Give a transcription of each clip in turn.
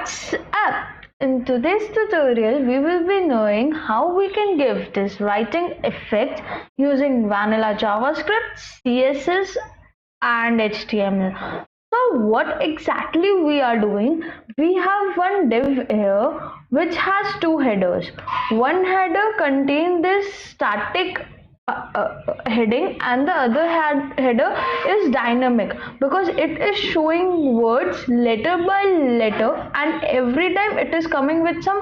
What's up? In today's tutorial, we will be knowing how we can give this writing effect using Vanilla JavaScript, CSS and HTML. So what exactly we are doing? We have one div here which has two headers. One header contains this static heading and the other header is dynamic because it is showing words letter by letter and every time it is coming with some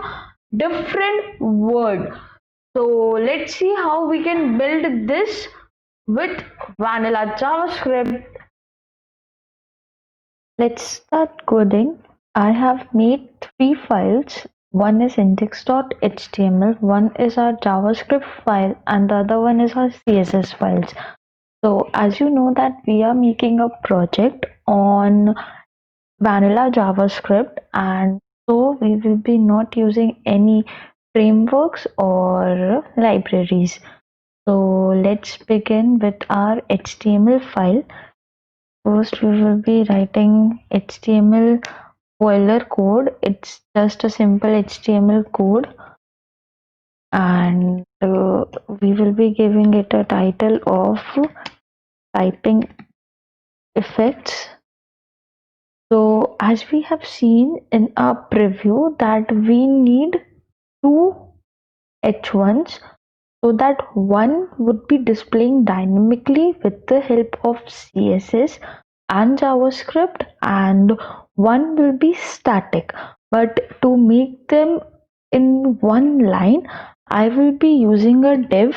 different word. So let's see how we can build this with Vanilla JavaScript. Let's start coding. I have made three files. One is index.html, one is our JavaScript file, and the other one is our CSS files. So as you know that we are making a project on Vanilla JavaScript, and so we will be not using any frameworks or libraries. So let's begin with our HTML file. First, we will be writing HTML boiler code. It's just a simple HTML code, and we will be giving it a title of typing effects. So as we have seen in our preview that we need two H1s so that one would be displaying dynamically with the help of CSS and JavaScript and one will be static. But to make them in one line, I will be using a div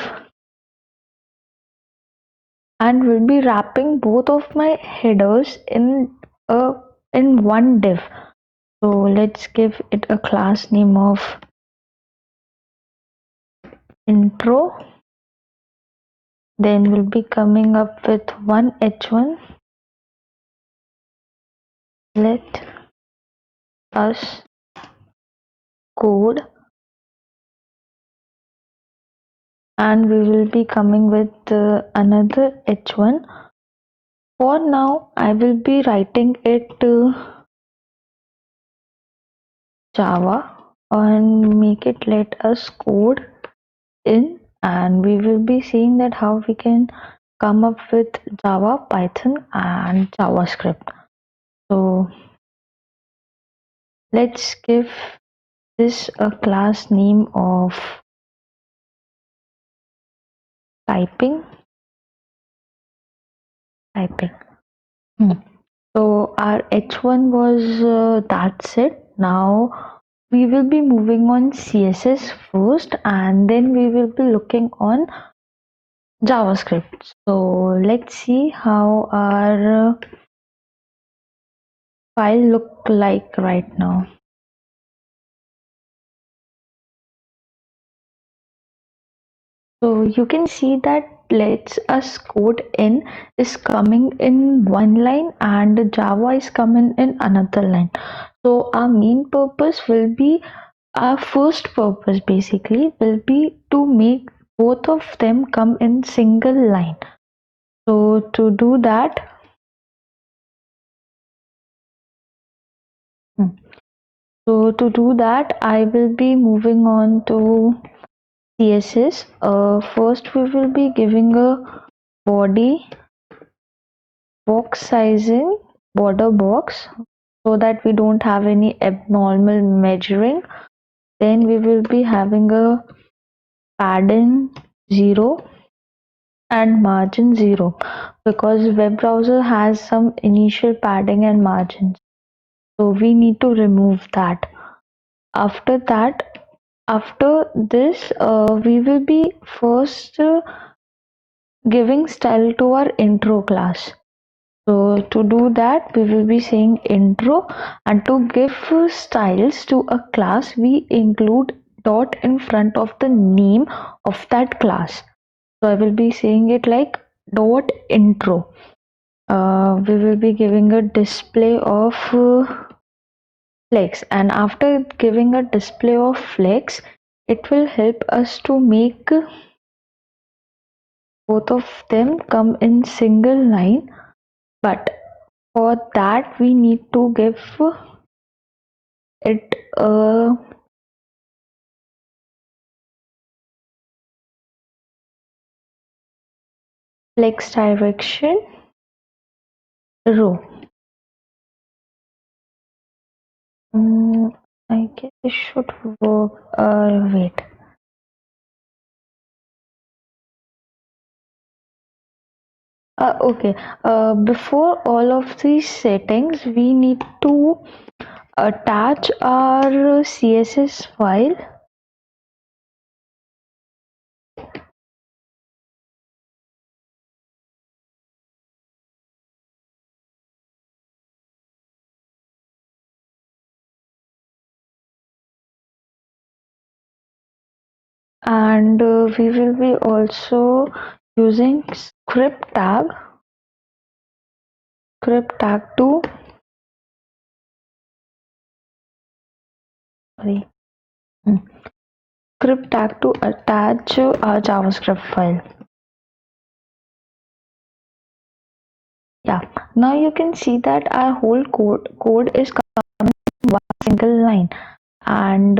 and will be wrapping both of my headers in one div. So let's give it a class name of intro. Then we'll be coming up with one h1. Let us code, and we will be coming with another h1. For now I will be writing it to Java and make it let us code in, and we will be seeing that how we can come up with Java, Python and JavaScript. So let's give this a class name of typing. So our h1 was that's it. Now we will be moving on CSS first and then we will be looking on JavaScript. So let's see how our file look like right now. So you can see that let's us code in is coming in one line and Java is coming in another line. So our main purpose will be, our first purpose basically will be to make both of them come in single line. So to do that, I will be moving on to CSS. First we will be giving a body box sizing, border box, so that we don't have any abnormal measuring. Then we will be having a padding 0 and margin 0 because web browser has some initial padding and margins, so we need to remove that. After this we will be first giving style to our intro class. So to do that, we will be saying intro, and to give styles to a class, we include dot in front of the name of that class. So I will be saying it like dot intro. We will be giving a display of flex, and after giving a display of flex, it will help us to make both of them come in single line. But for that we need to give it a flex direction row. I guess it should work. Wait. Okay. Before all of these settings, we need to attach our CSS file. And we will be also using script tag to sorry script tag to attach our JavaScript file. Yeah, now you can see that our whole code is coming in one single line, and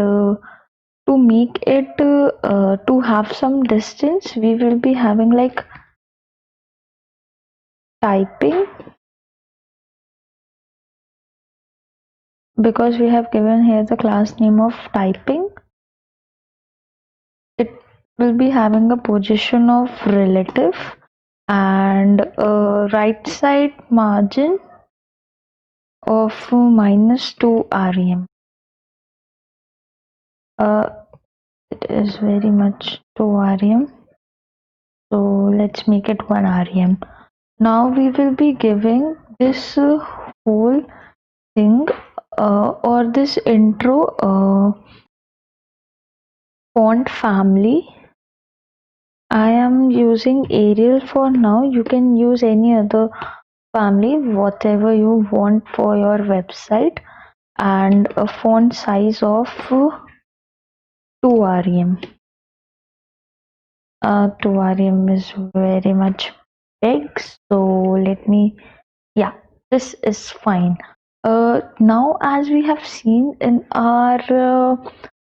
to make it to have some distance, we will be having like typing, because we have given here the class name of typing. It will be having a position of relative and a right side margin of -2 rem. It is very much 2 rem, so let's make it 1 rem. Now we will be giving this whole thing or this intro font family. I am using Arial for now. You can use any other family, whatever you want for your website, and a font size of 2 rem. 2 rem is very much big, so let me, yeah, this is fine. Now, as we have seen in our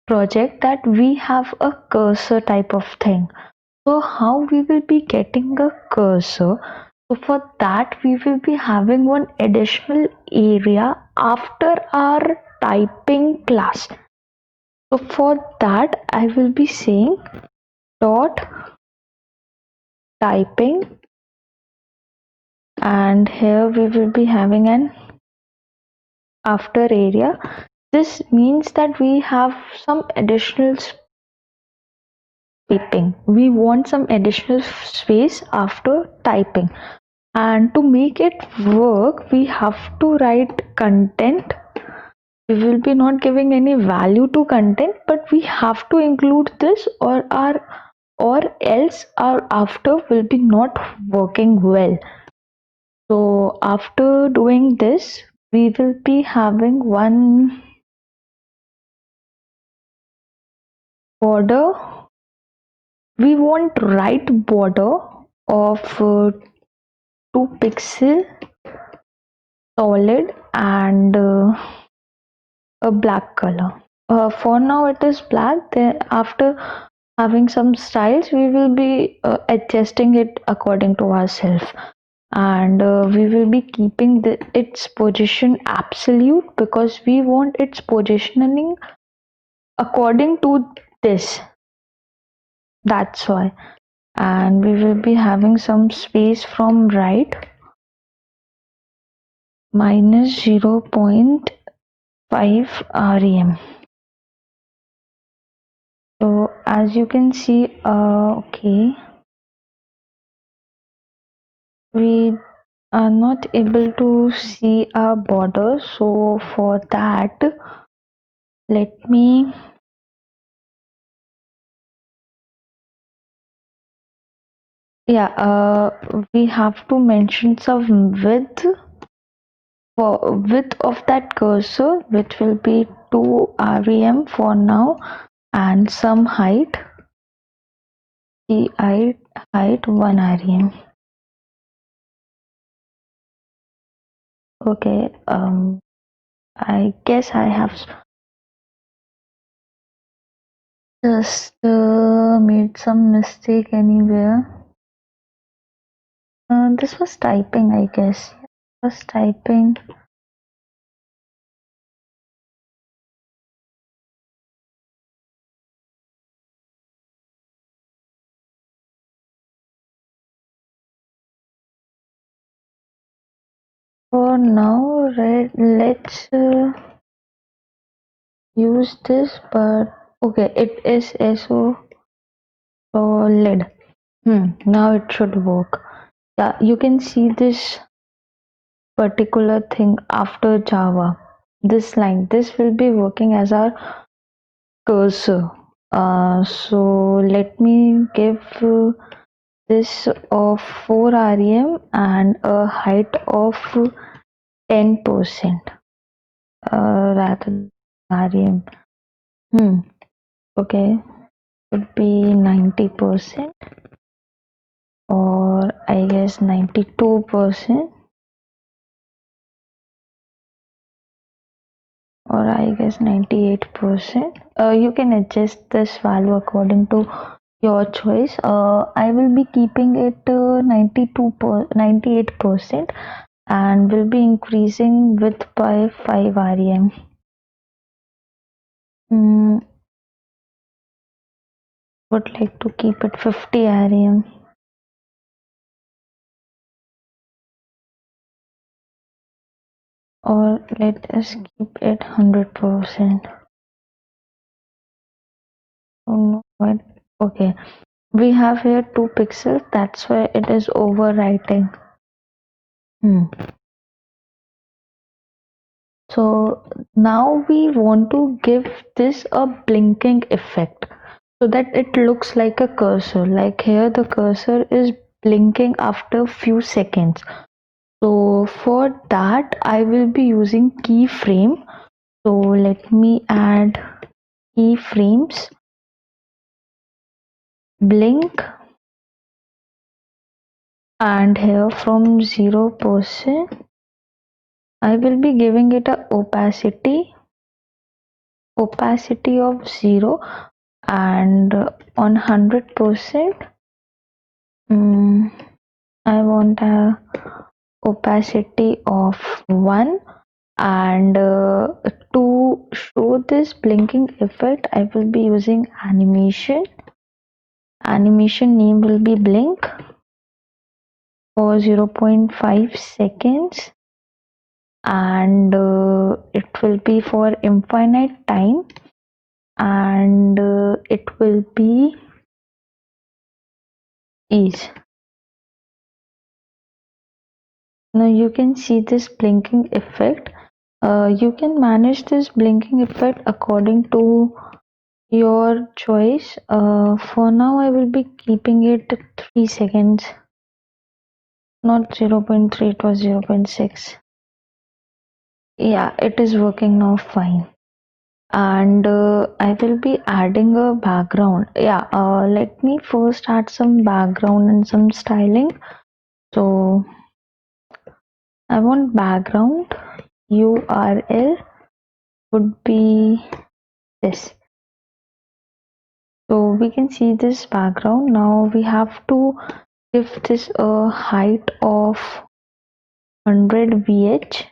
project, that we have a cursor type of thing. So how we will be getting a cursor? So for that, we will be having one additional area after our typing class. So for that, I will be saying dot typing, and here we will be having an after area. This means that we have some additional typing. We want some additional space after typing. And to make it work, we have to write content. We will be not giving any value to content, but we have to include this, or else our after will be not working well. So after doing this, we will be having one border. We want right border of 2 pixel solid and a black color. For now it is black. Then after having some styles, we will be adjusting it according to ourselves, and we will be keeping its position absolute, because we want its positioning according to this. That's why. And we will be having some space from right, -0.5 rem. So as you can see, okay, we are not able to see our border. So for that, let me, we have to mention some width, for width of that cursor, which will be 2 rem for now, and some height, the height 1 rem. Okay, I guess I have Just made some mistake anywhere. This was typing, I guess. Was typing. For now, let's use this, but okay, it is SO solid. Now it should work. Yeah, you can see this particular thing after Java. This line, this will be working as our cursor. So let me give this of 4 rem and a height of 10%, rather than rem. Okay, would be 90%, or I guess 92%, or I guess 98%. You can adjust this value according to your choice. I will be keeping it 98%, and will be increasing width by 5 rem. Would like to keep it 50 rem. Or let us keep it 100%. Oh no, what? Okay, we have here 2 pixels, that's why it is overwriting. So now we want to give this a blinking effect so that it looks like a cursor. Like here the cursor is blinking after few seconds. So for that I will be using keyframe. So let me add keyframes, blink, and here from 0% I will be giving it a opacity of 0, and on 100% I want a opacity of 1, and to show this blinking effect I will be using animation name will be blink for 0.5 seconds, and it will be for infinite time, and it will be ease. Now you can see this blinking effect. You can manage this blinking effect according to your choice. For now I will be keeping it 3 seconds, not 0.3, it was 0.6. Yeah, it is working now fine. And I will be adding a background. Yeah, let me first add some background and some styling. So I want background URL would be this. So we can see this background. Now we have to give this a height of 100 VH,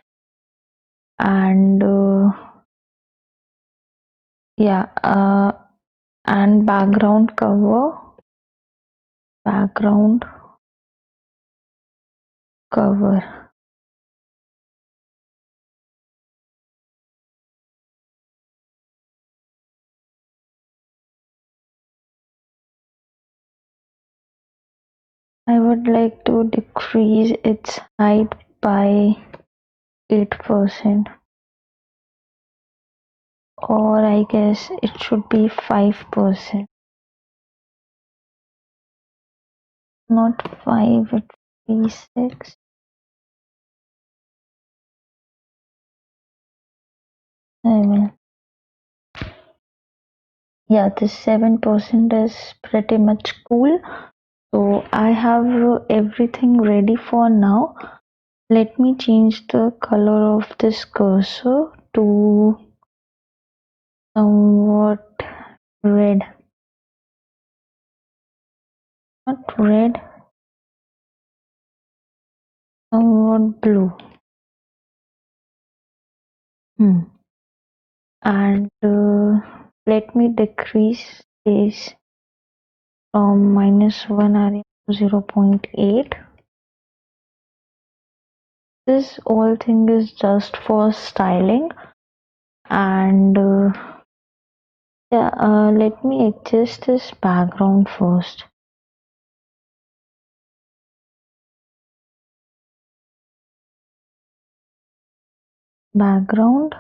and and background cover. I would like to decrease its height by 8%, or I guess it should be 5%. Not 5, it would be 6. 7. Yeah, this 7% is pretty much cool. So I have everything ready for now. Let me change the color of this cursor to somewhat red. Not red, somewhat blue. And let me decrease this from -1 rem to 0.8. This whole thing is just for styling. And yeah, let me adjust this background first. Background,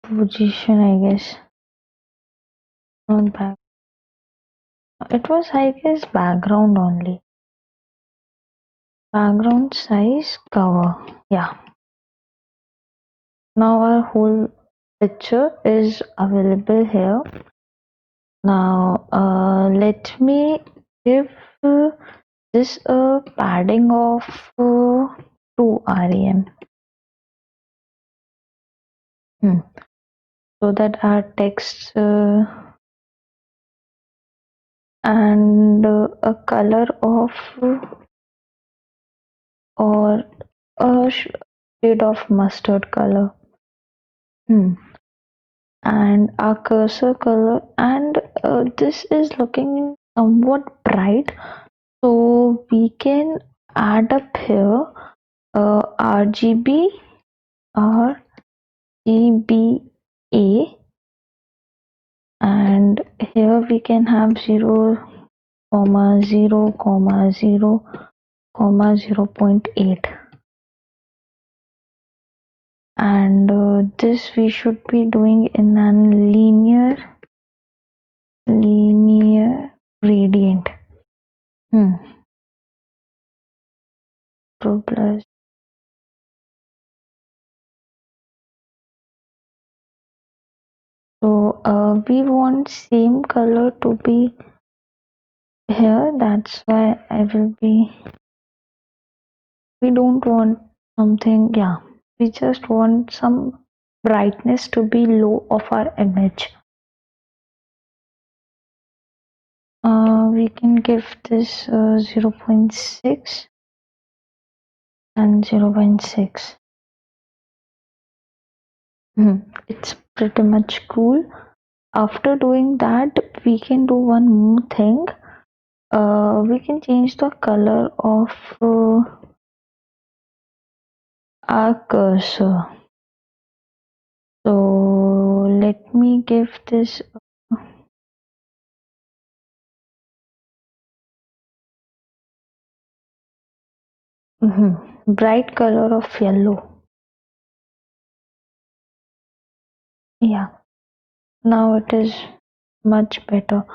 position, I guess. Not back. It was, I guess, background only. Background size, cover. Yeah. Now our whole picture is available here. Now let me give this a padding of 2 rem. So that our text and a color of or a shade of mustard color. And our cursor color, and this is looking somewhat bright, so we can add up here RGB and here we can have 0, 0, 0, 0.8, and this we should be doing in a linear gradient. Plus so we want same color to be here, that's why we don't want something, yeah, we just want some brightness to be low of our image. We can give this 0.6 and 0.6. It's pretty much cool. After doing that, we can do one more thing. We can change the color of our cursor. So let me give this bright color of yellow. Yeah, now it is much better.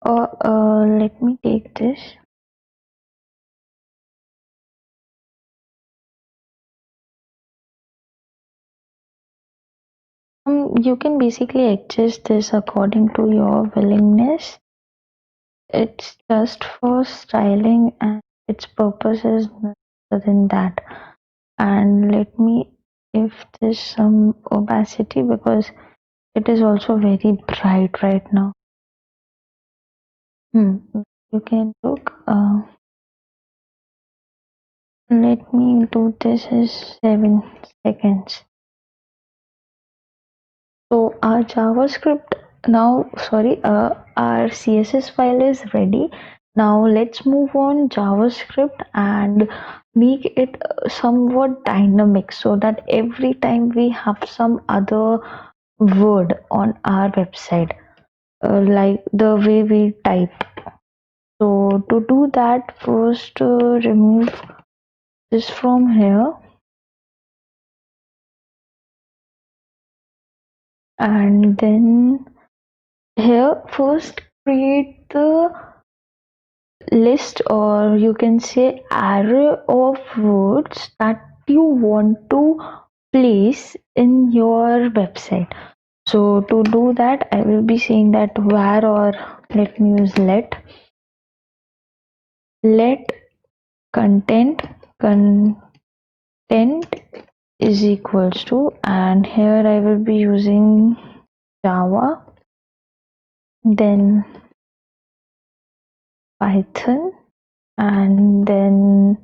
Let me take this. You can basically adjust this according to your willingness. It's just for styling and its purpose is other than that. And let me give this some opacity because it is also very bright right now. You can look. Let me do this as 7 seconds. So our JavaScript now, our CSS file is ready. Now let's move on JavaScript and make it somewhat dynamic so that every time we have some other word on our website, like the way we type. So to do that, first remove this from here and then here first create the list, or you can say array of words that you want to place in your website. So to do that, I will be saying that where, or let me use let content is equals to, and here I will be using Java then Python, and then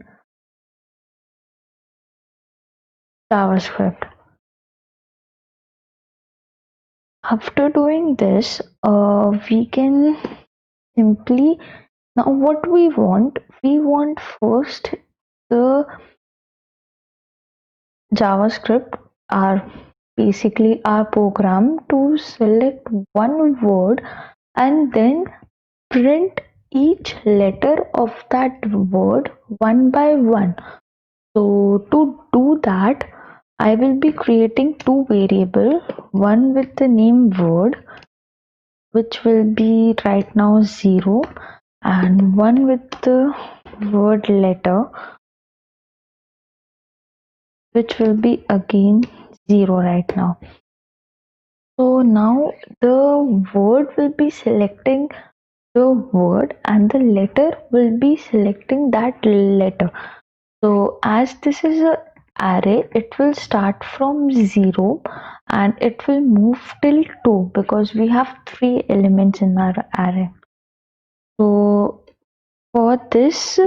JavaScript. After doing this, we can simply, now what we want first the JavaScript, our basically our program, to select one word and then print each letter of that word one by one. So to do that, I will be creating two variables, one with the name word, which will be right now 0, and one with the word letter, which will be again 0 right now. So now the word will be selecting the word and the letter will be selecting that letter. So as this is an array, it will start from 0 and it will move till 2 because we have 3 elements in our array. So for this,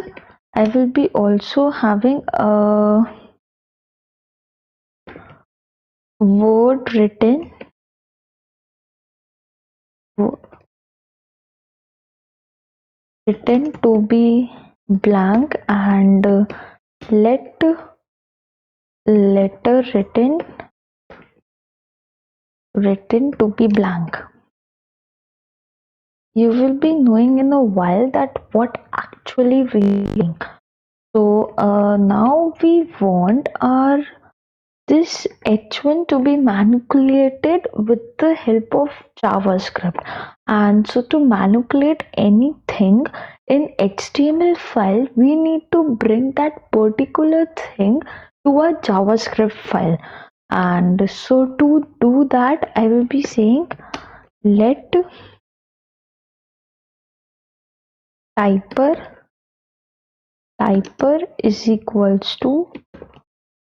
I will be also having a word written to be blank, and let letter written to be blank. You will be knowing in a while that what actually we doing. So now we want our this h1 to be manipulated with the help of JavaScript. And so to manipulate anything in HTML file, we need to bring that particular thing to a JavaScript file. And so to do that, I will be saying let typer is equals to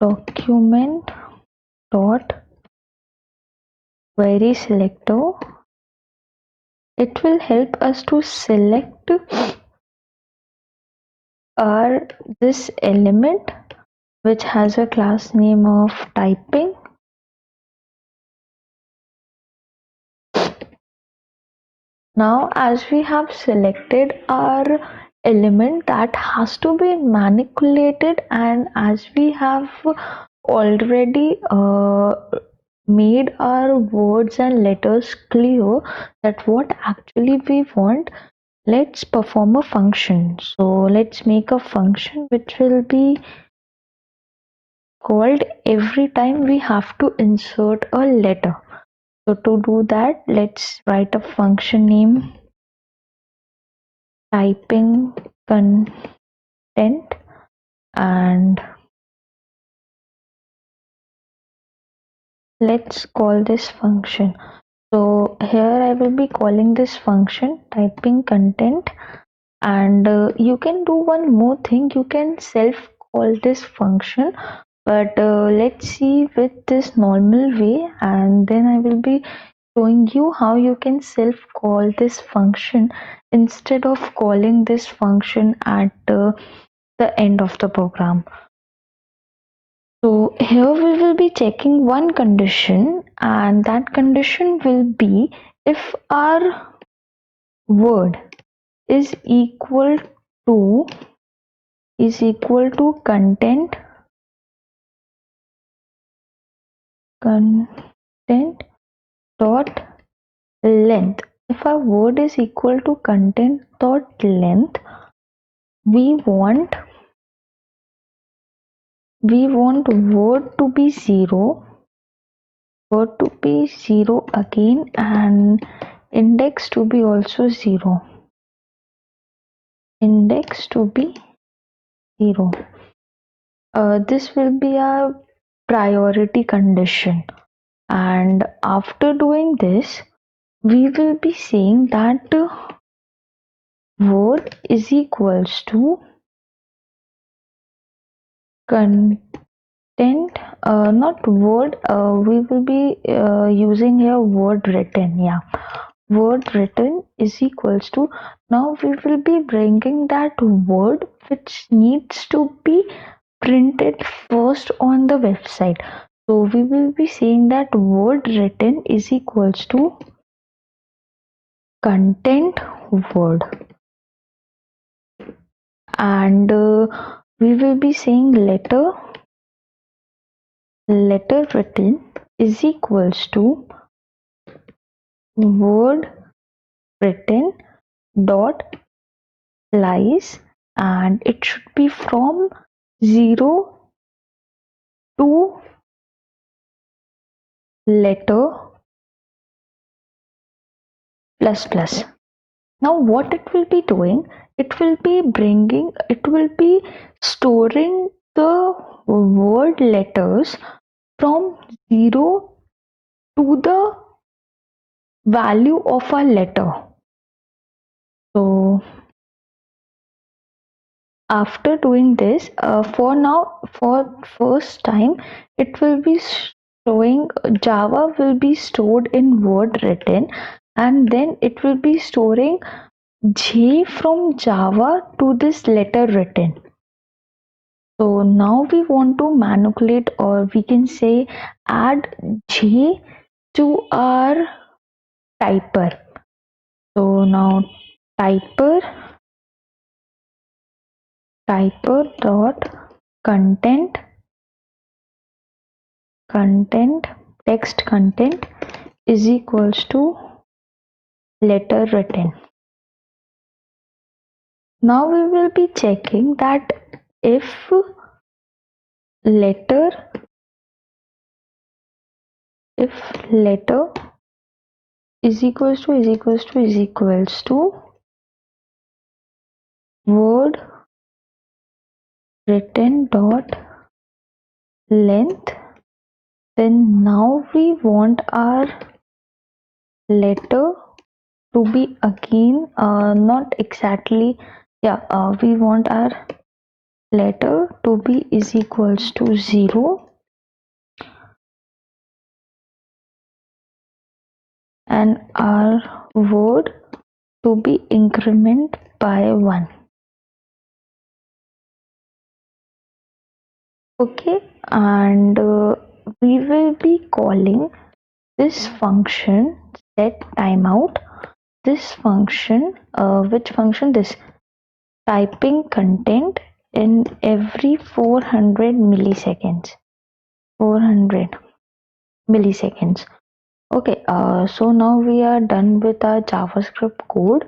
document dot query selector. It will help us to select our this element which has a class name of typing. Now as we have selected our element that has to be manipulated, and as we have already made our words and letters clear that what actually we want, let's perform a function. So let's make a function which will be called every time we have to insert a letter. So to do that, let's write a function name typing content, and let's call this function. So here I will be calling this function typing content, and you can do one more thing, you can self call this function, but let's see with this normal way, and then I will be showing you how you can self call this function instead of calling this function at the end of the program. So here we will be checking one condition, and that condition will be if our word is equal to content dot length. If our word is equal to content dot length, we want word to be 0, again, and index to be also 0. Index to be 0. This will be a priority condition, and after doing this, we will be saying that word is equals to content, not word, we will be using here word written, yeah, word written is equals to, now we will be bringing that word which needs to be printed first on the website. So we will be saying that word written is equals to content word, and we will be saying letter written is equals to word written dot lies, and it should be from 0 to letter plus plus. Now what it will be doing, it will be storing the word letters from 0 to the value of a letter. So after doing this, for first time, it will be showing Java will be stored in word written, and then it will be storing J from Java to this letter written. So now we want to manipulate, or we can say add J to our typer. So now typer dot content text content is equals to letter written. Now we will be checking that if letter is equals to word written dot length, then now we want our letter to be again not exactly, we want our letter to be is equals to 0 and our word to be increment by 1. Okay, and we will be calling this function set timeout. This function, which function? This typing content in every 400 milliseconds. 400 milliseconds. Okay, so now we are done with our JavaScript code.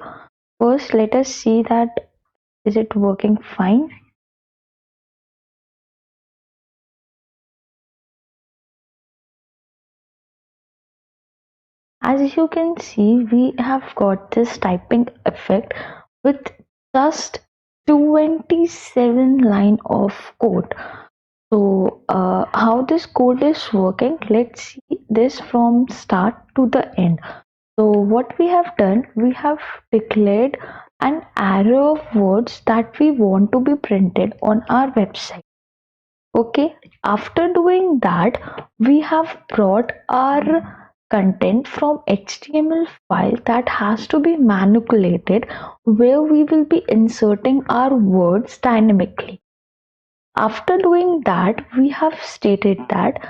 First, let us see that is it working fine. As you can see, we have got this typing effect with just 27 line of code. So how this code is working, let's see this from start to the end. So what we have done, we have declared an array of words that we want to be printed on our website. Okay, after doing that, we have brought our content from HTML file that has to be manipulated, where we will be inserting our words dynamically. After doing that, we have stated that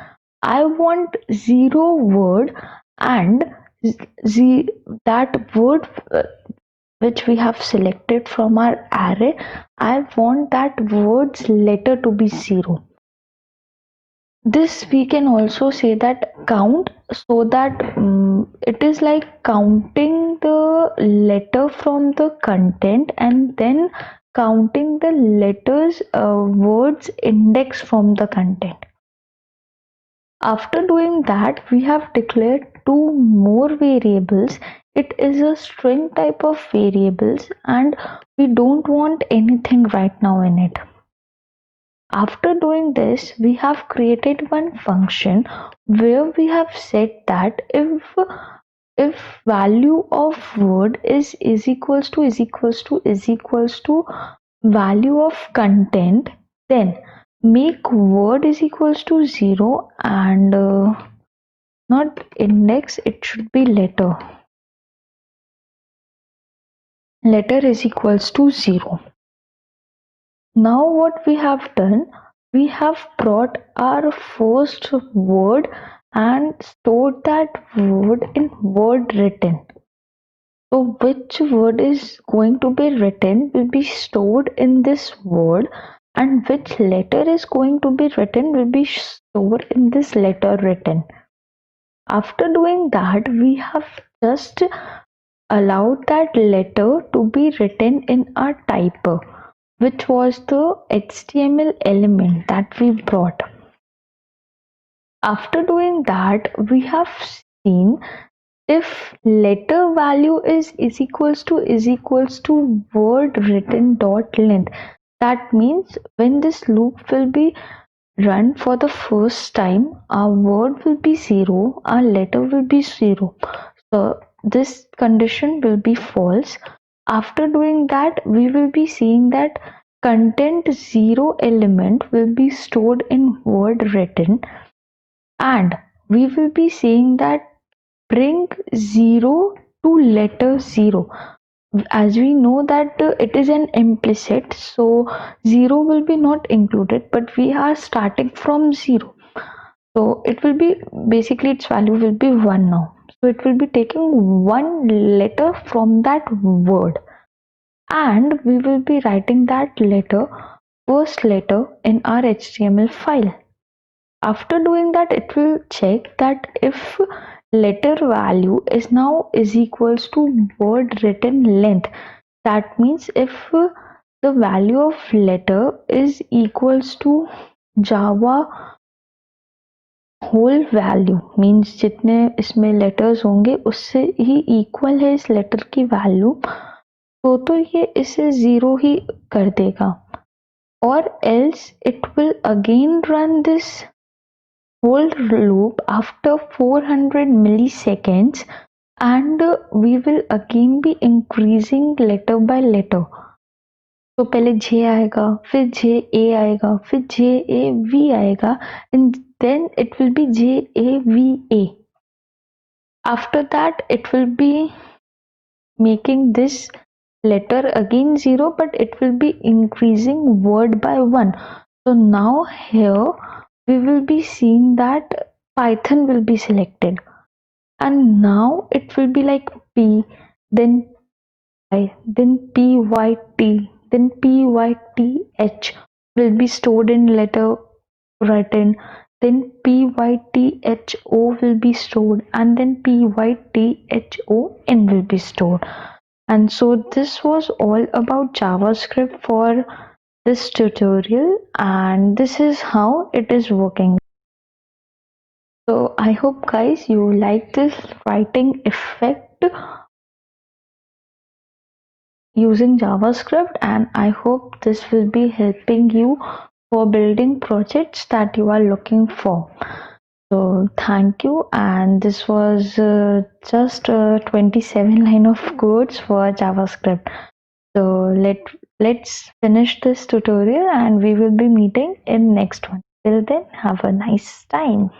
I want 0 word, and that word which we have selected from our array, I want that word's letter to be 0. This we can also say that count, so that it is like counting the letter from the content and then counting the letters words index from the content. After doing that, we have declared 2 more variables. It is a string type of variables, and we don't want anything right now in it. After doing this, we have created one function where we have said that if value of word is equals to value of content, then make word is equals to 0 and not index, it should be letter. letter is equals to 0. Now what we have done, we have brought our first word and stored that word in word written. So which word is going to be written will be stored in this word, and which letter is going to be written will be stored in this letter written. After doing that, we have just allowed that letter to be written in our typer, which was the HTML element that we brought. After doing that, we have seen if letter value is equals to word written dot length. That means when this loop will be run for the first time, our word will be 0, our letter will be 0. So this condition will be false. After doing that, we will be seeing that content 0 element will be stored in word written, and we will be seeing that bring 0 to letter 0. As we know that it is an implicit, so 0 will be not included, but we are starting from 0. So it will be basically its value will be 1 now. So it will be taking one letter from that word, and we will be writing that letter, first letter, in our HTML file. After doing that, it will check that if letter value is now is equals to word written length. That means if the value of letter is equals to Java whole value, means जितने इसमें letters होंगे उससे ही equal है इस letter की value, तो ये इसे 0 ही कर देगा, or else it will again run this whole loop after 400 milliseconds, and we will again be increasing letter by letter. तो पहले J आएगा, फिर JA आएगा, फिर JAV आएगा, and then it will be JAVA. After that, it will be making this letter again 0, but it will be increasing word by 1. So now here we will be seeing that Python will be selected, and now it will be like P, then I, then PYT, then PYTH will be stored in letter written, then PYTHO will be stored, and then PYTHON will be stored. And so this was all about JavaScript for this tutorial, and this is how it is working. So I hope guys you like this writing effect using JavaScript, and I hope this will be helping you for building projects that you are looking for. So thank you, and this was just 27 line of codes for JavaScript. So let's finish this tutorial, and we will be meeting in next one. Till then, have a nice time.